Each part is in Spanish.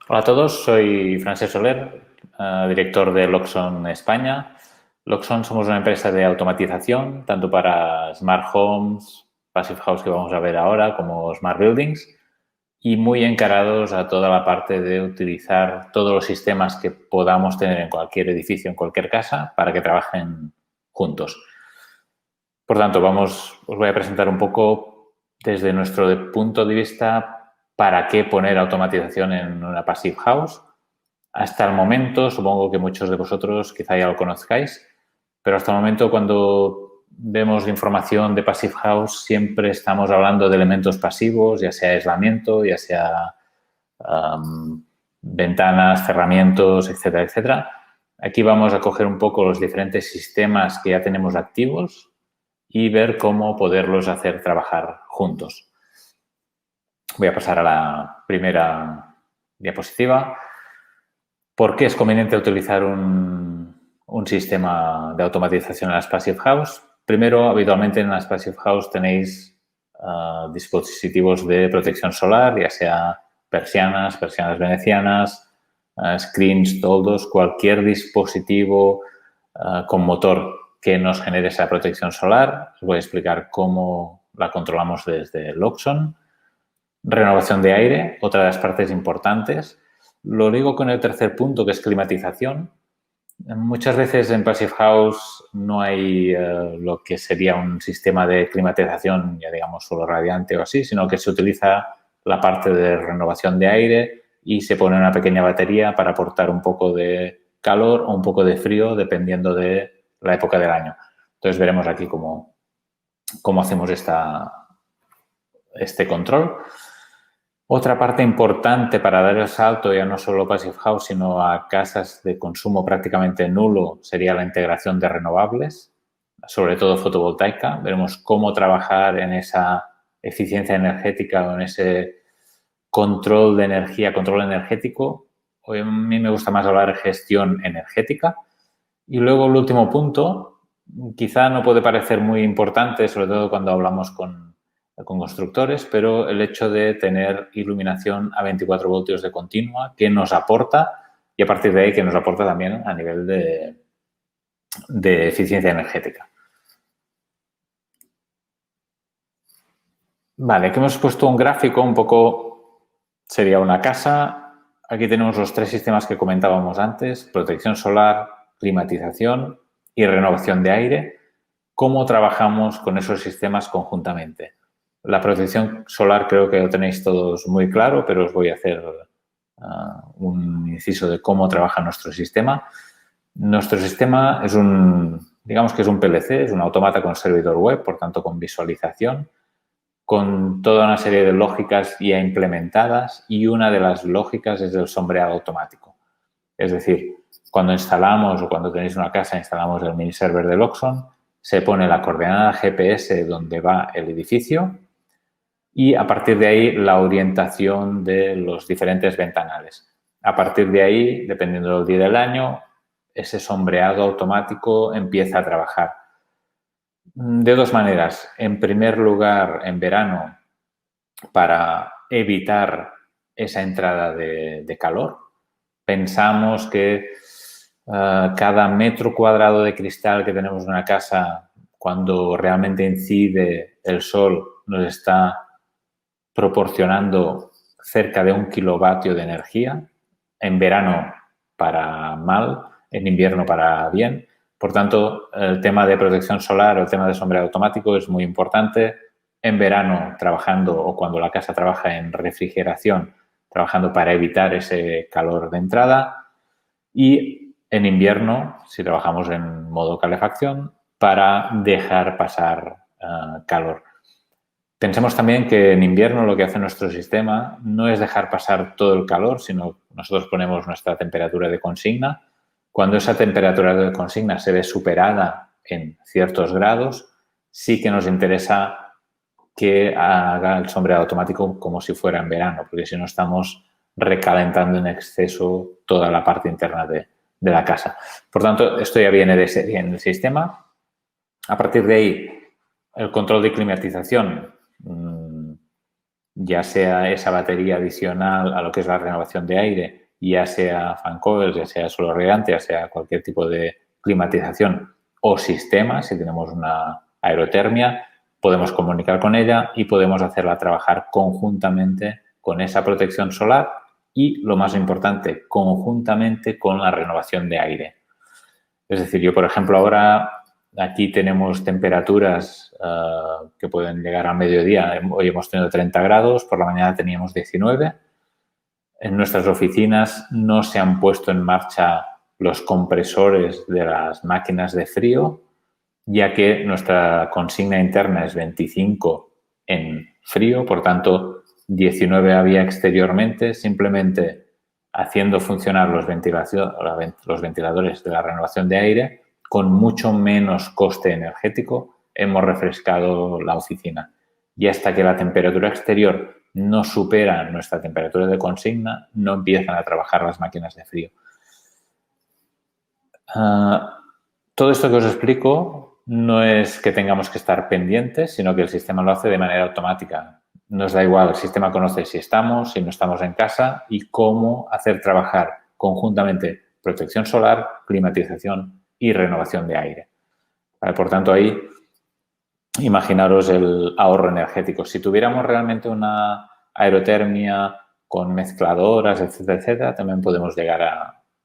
Hola a todos, soy Francesc Soler, director de Loxon España. Loxon somos una empresa de automatización, tanto para Smart Homes, Passive House que vamos a ver ahora, como Smart Buildings, y muy encarados a toda la parte de utilizar todos los sistemas que podamos tener en cualquier edificio, en cualquier casa, para que trabajen juntos. Por tanto, os voy a presentar un poco desde nuestro punto de vista para qué poner automatización en una Passive House. Hasta el momento, supongo que muchos de vosotros quizá ya lo conozcáis, pero hasta el momento cuando vemos información de Passive House siempre estamos hablando de elementos pasivos, ya sea aislamiento, ya sea ventanas, cerramientos, etcétera, etcétera. Aquí vamos a coger un poco los diferentes sistemas que ya tenemos activos y ver cómo poderlos hacer trabajar juntos. Voy a pasar a la primera diapositiva. ¿Por qué es conveniente utilizar un sistema de automatización en las Passive House? Primero, habitualmente en las Passive House tenéis dispositivos de protección solar, ya sea persianas venecianas, screens, toldos, cualquier dispositivo con motor que nos genere esa protección solar. Os voy a explicar cómo la controlamos desde Loxon. Renovación de aire, otra de las partes importantes. Lo digo con el tercer punto, que es climatización. Muchas veces en Passive House no hay lo que sería un sistema de climatización, ya digamos, solo radiante o así, sino que se utiliza la parte de renovación de aire y se pone una pequeña batería para aportar un poco de calor o un poco de frío, dependiendo de la época del año. Entonces, veremos aquí cómo hacemos este control. Otra parte importante para dar el salto ya no solo Passive House, sino a casas de consumo prácticamente nulo, sería la integración de renovables, sobre todo fotovoltaica. Veremos cómo trabajar en esa eficiencia energética o en ese control de energía, control energético. Hoy a mí me gusta más hablar de gestión energética. Y luego el último punto, quizá no puede parecer muy importante, sobre todo cuando hablamos con constructores, pero el hecho de tener iluminación a 24 voltios de continua que nos aporta y a partir de ahí que nos aporta también a nivel de eficiencia energética. Vale, aquí hemos puesto un gráfico, un poco sería una casa. Aquí tenemos los tres sistemas que comentábamos antes, protección solar, climatización y renovación de aire. ¿Cómo trabajamos con esos sistemas conjuntamente? La protección solar creo que lo tenéis todos muy claro, pero os voy a hacer un inciso de cómo trabaja nuestro sistema. Nuestro sistema es digamos que es un PLC, es un automata con servidor web, por tanto con visualización, con toda una serie de lógicas ya implementadas y una de las lógicas es el sombreado automático. Es decir, cuando instalamos o cuando tenéis una casa, instalamos el mini server de Loxon, se pone la coordenada GPS donde va el edificio y a partir de ahí la orientación de los diferentes ventanales. A partir de ahí, dependiendo del día del año, ese sombreado automático empieza a trabajar. De dos maneras. En primer lugar, en verano, para evitar esa entrada de calor. Pensamos que cada metro cuadrado de cristal que tenemos en una casa, cuando realmente incide el sol, nos está proporcionando cerca de 1 kilovatio de energía. En verano para mal, en invierno para bien. Por tanto, el tema de protección solar o el tema de sombreado automático es muy importante. En verano, trabajando o cuando la casa trabaja en refrigeración, trabajando para evitar ese calor de entrada. Y en invierno, si trabajamos en modo calefacción, para dejar pasar calor. Pensemos también que en invierno lo que hace nuestro sistema no es dejar pasar todo el calor, sino nosotros ponemos nuestra temperatura de consigna. Cuando esa temperatura de consigna se ve superada en ciertos grados, sí que nos interesa que haga el sombreado automático como si fuera en verano, porque si no estamos recalentando en exceso toda la parte interna de la casa. Por tanto, esto ya viene de serie en el sistema. A partir de ahí, el control de climatización ya sea esa batería adicional a lo que es la renovación de aire, ya sea fan coils, ya sea suelo radiante, ya sea cualquier tipo de climatización o sistema, si tenemos una aerotermia, podemos comunicar con ella y podemos hacerla trabajar conjuntamente con esa protección solar y, lo más importante, conjuntamente con la renovación de aire. Es decir, yo, por ejemplo, ahora aquí tenemos temperaturas que pueden llegar al mediodía. Hoy hemos tenido 30 grados, por la mañana teníamos 19. En nuestras oficinas no se han puesto en marcha los compresores de las máquinas de frío, ya que nuestra consigna interna es 25 en frío, por tanto 19 había exteriormente, simplemente haciendo funcionar los ventiladores de la renovación de aire con mucho menos coste energético hemos refrescado la oficina. Y hasta que la temperatura exterior no supera nuestra temperatura de consigna, no empiezan a trabajar las máquinas de frío. Todo esto que os explico no es que tengamos que estar pendientes, sino que el sistema lo hace de manera automática. Nos da igual, el sistema conoce si estamos, si no estamos en casa y cómo hacer trabajar conjuntamente protección solar, climatización y renovación de aire. ¿Vale? Por tanto, ahí imaginaros el ahorro energético. Si tuviéramos realmente una aerotermia con mezcladoras, etcétera, etcétera, también podemos llegar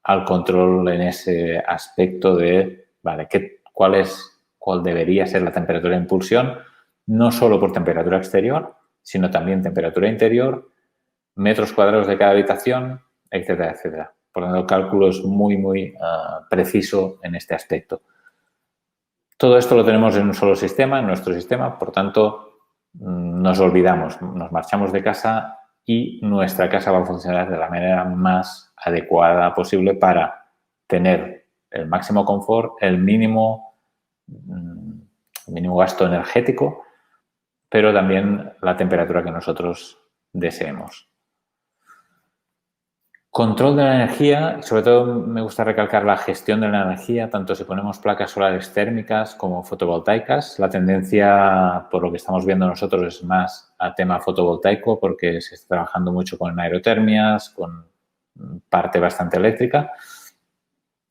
al control en ese aspecto de, vale, cuál debería ser la temperatura de impulsión, no solo por temperatura exterior, sino también temperatura interior, metros cuadrados de cada habitación, etcétera, etcétera. Por lo tanto, el cálculo es muy preciso en este aspecto. Todo esto lo tenemos en un solo sistema, en nuestro sistema, por tanto, nos olvidamos, nos marchamos de casa y nuestra casa va a funcionar de la manera más adecuada posible para tener el máximo confort, el mínimo gasto energético, pero también la temperatura que nosotros deseemos. Control de la energía, sobre todo me gusta recalcar la gestión de la energía, tanto si ponemos placas solares térmicas como fotovoltaicas. La tendencia, por lo que estamos viendo nosotros, es más a tema fotovoltaico porque se está trabajando mucho con aerotermias, con parte bastante eléctrica.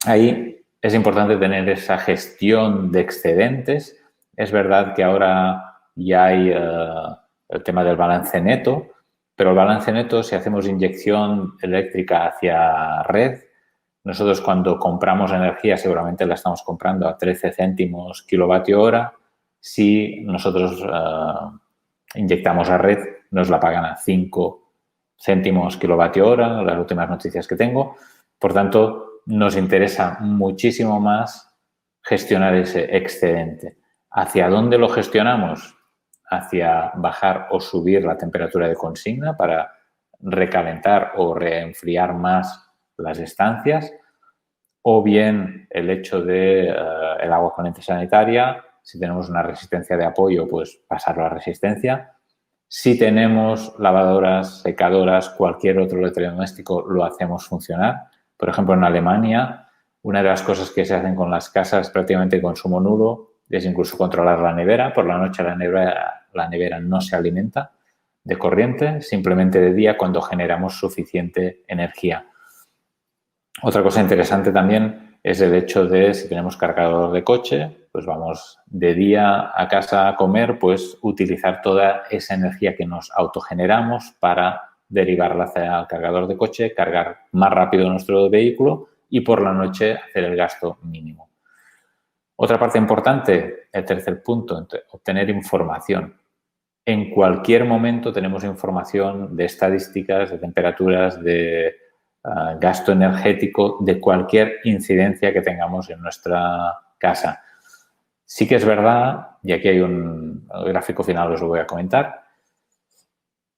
Ahí es importante tener esa gestión de excedentes. Es verdad que ahora ya hay el tema del balance neto, pero el balance neto, si hacemos inyección eléctrica hacia red, nosotros cuando compramos energía seguramente la estamos comprando a 13 céntimos kilovatio hora. Si nosotros inyectamos a red, nos la pagan a 5 céntimos kilovatio hora, las últimas noticias que tengo. Por tanto, nos interesa muchísimo más gestionar ese excedente. ¿Hacia dónde lo gestionamos? Hacia bajar o subir la temperatura de consigna para recalentar o reenfriar más las estancias, o bien el hecho de el agua corriente sanitaria, si tenemos una resistencia de apoyo, pues pasarlo a resistencia. Si tenemos lavadoras, secadoras, cualquier otro electrodoméstico, lo hacemos funcionar. Por ejemplo, en Alemania, una de las cosas que se hacen con las casas prácticamente de consumo nulo es incluso controlar la nevera. Por la noche la nevera no se alimenta de corriente, simplemente de día cuando generamos suficiente energía. Otra cosa interesante también es el hecho de si tenemos cargador de coche, pues vamos de día a casa a comer, pues utilizar toda esa energía que nos autogeneramos para derivarla hacia el cargador de coche, cargar más rápido nuestro vehículo y por la noche hacer el gasto mínimo. Otra parte importante, el tercer punto, obtener información. En cualquier momento tenemos información de estadísticas, de temperaturas, de gasto energético, de cualquier incidencia que tengamos en nuestra casa. Sí que es verdad, y aquí hay un gráfico final, os lo voy a comentar.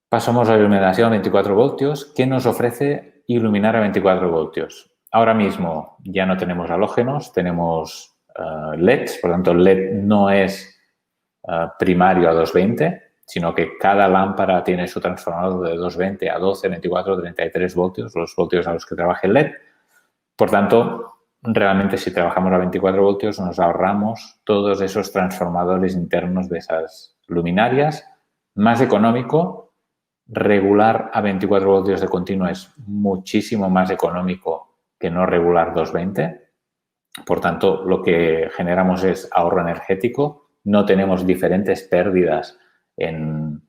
Pasamos a la iluminación a 24 voltios. ¿Qué nos ofrece iluminar a 24 voltios? Ahora mismo ya no tenemos halógenos, tenemos LEDs, por lo tanto el LED no es primario a 220, sino que cada lámpara tiene su transformador de 220 a 12, 24, 33 voltios, los voltios a los que trabaja el LED. Por tanto, realmente si trabajamos a 24 voltios nos ahorramos todos esos transformadores internos de esas luminarias, más económico regular a 24 voltios de continuo es muchísimo más económico que no regular 220. Por tanto, lo que generamos es ahorro energético. No tenemos diferentes pérdidas en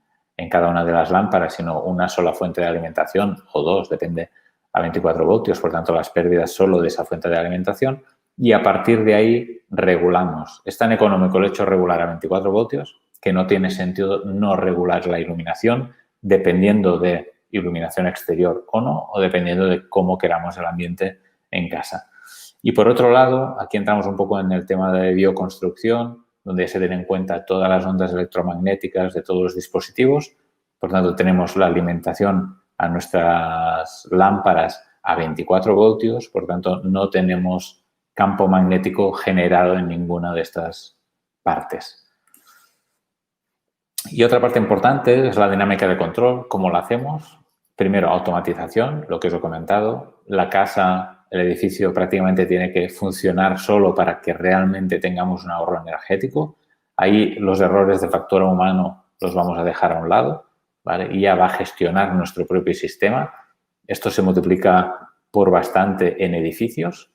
cada una de las lámparas, sino una sola fuente de alimentación o dos, depende, a 24 voltios. Por tanto, las pérdidas solo de esa fuente de alimentación. Y a partir de ahí regulamos. Es tan económico el hecho de regular a 24 voltios que no tiene sentido no regular la iluminación dependiendo de iluminación exterior o no, o dependiendo de cómo queramos el ambiente en casa. Y por otro lado, aquí entramos un poco en el tema de bioconstrucción, donde se tienen en cuenta todas las ondas electromagnéticas de todos los dispositivos. Por tanto, tenemos la alimentación a nuestras lámparas a 24 voltios, por tanto, no tenemos campo magnético generado en ninguna de estas partes. Y otra parte importante es la dinámica de control. ¿Cómo lo hacemos? Primero, automatización, lo que os he comentado. La casa, el edificio prácticamente tiene que funcionar solo para que realmente tengamos un ahorro energético. Ahí los errores de factor humano los vamos a dejar a un lado, ¿vale? Y ya va a gestionar nuestro propio sistema. Esto se multiplica por bastante en edificios,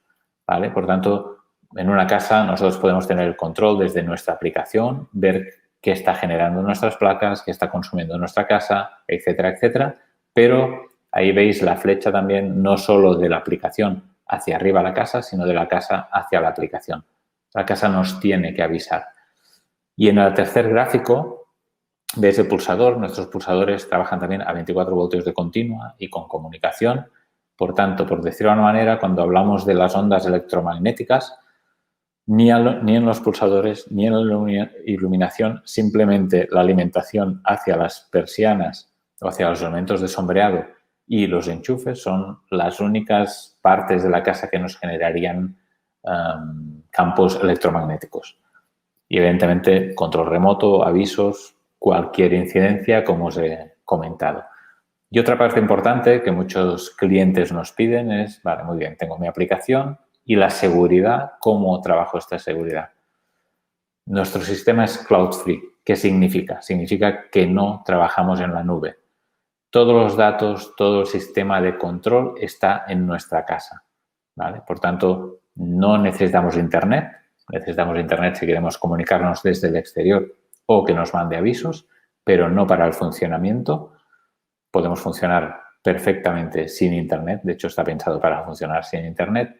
¿vale? Por tanto, en una casa nosotros podemos tener el control desde nuestra aplicación, ver qué está generando nuestras placas, qué está consumiendo nuestra casa, etcétera, etcétera. Pero ahí veis la flecha también no solo de la aplicación hacia arriba a la casa, sino de la casa hacia la aplicación. La casa nos tiene que avisar. Y en el tercer gráfico veis el pulsador. Nuestros pulsadores trabajan también a 24 voltios de continua y con comunicación. Por tanto, por decirlo de una manera, cuando hablamos de las ondas electromagnéticas, ni en los pulsadores ni en la iluminación, simplemente la alimentación hacia las persianas o hacia los elementos de sombreado y los enchufes son las únicas partes de la casa que nos generarían campos electromagnéticos. Y evidentemente control remoto, avisos, cualquier incidencia, como os he comentado. Y otra parte importante que muchos clientes nos piden es, vale, muy bien, tengo mi aplicación, y la seguridad, ¿cómo trabajo esta seguridad? Nuestro sistema es cloud free. ¿Qué significa? Significa que no trabajamos en la nube. Todos los datos, todo el sistema de control está en nuestra casa, ¿vale? Por tanto, no necesitamos internet. Necesitamos internet si queremos comunicarnos desde el exterior o que nos mande avisos, pero no para el funcionamiento. Podemos funcionar perfectamente sin internet. De hecho, está pensado para funcionar sin internet.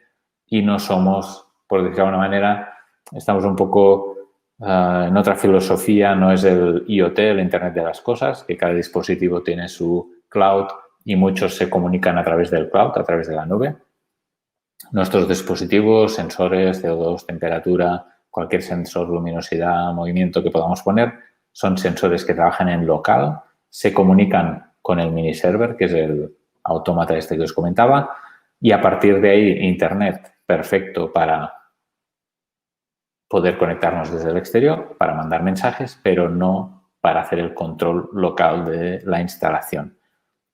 Y no somos, por decirlo de alguna manera, estamos un poco en otra filosofía, no es el IoT, el Internet de las Cosas, que cada dispositivo tiene su cloud y muchos se comunican a través del cloud, a través de la nube. Nuestros dispositivos, sensores, CO2, temperatura, cualquier sensor, luminosidad, movimiento que podamos poner, son sensores que trabajan en local, se comunican con el mini server, que es el autómata este que os comentaba, y a partir de ahí Internet perfecto para poder conectarnos desde el exterior, para mandar mensajes, pero no para hacer el control local de la instalación.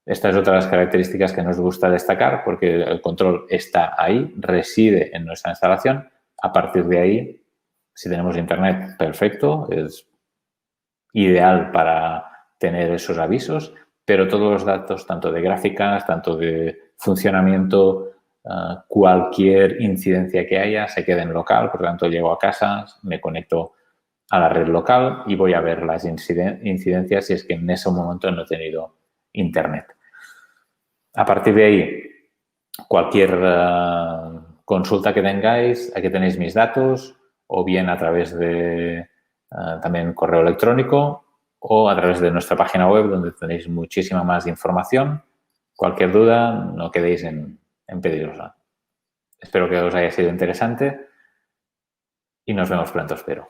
Esta es otra de las características que nos gusta destacar porque el control está ahí, reside en nuestra instalación. A partir de ahí, si tenemos internet, perfecto, es ideal para tener esos avisos, pero todos los datos, tanto de gráficas, tanto de funcionamiento, cualquier incidencia que haya se queda en local. Por lo tanto, llego a casa, me conecto a la red local y voy a ver las incidencias si es que en ese momento no he tenido internet. A partir de ahí, cualquier consulta que tengáis, aquí tenéis mis datos, o bien a través de también correo electrónico o a través de nuestra página web donde tenéis muchísima más información. Cualquier duda, no quedéis en pedirosla. Espero que os haya sido interesante y nos vemos pronto, espero.